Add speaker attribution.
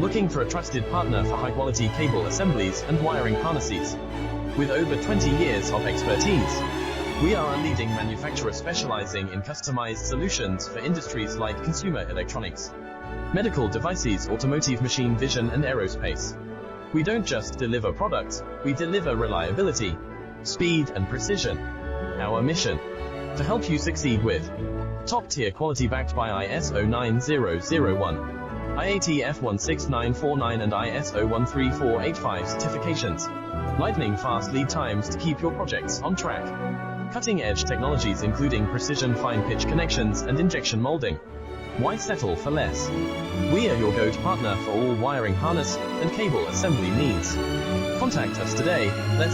Speaker 1: Looking for a trusted partner for high-quality cable assemblies and wiring harnesses? With over 20 years of expertise, we are a leading manufacturer specializing in customized solutions for industries like consumer electronics, medical devices, automotive, machine vision, and aerospace. We don't just deliver products, we deliver reliability, speed, and precision. Our mission: to help you succeed with top-tier quality backed by ISO 9001, IATF 16949 and ISO 13485 certifications, lightning fast lead times to keep your projects on track, cutting-edge technologies including precision fine-pitch connections and injection molding. Why settle for less? We are your go-to partner for all wiring harness and cable assembly needs. Contact us today. Let's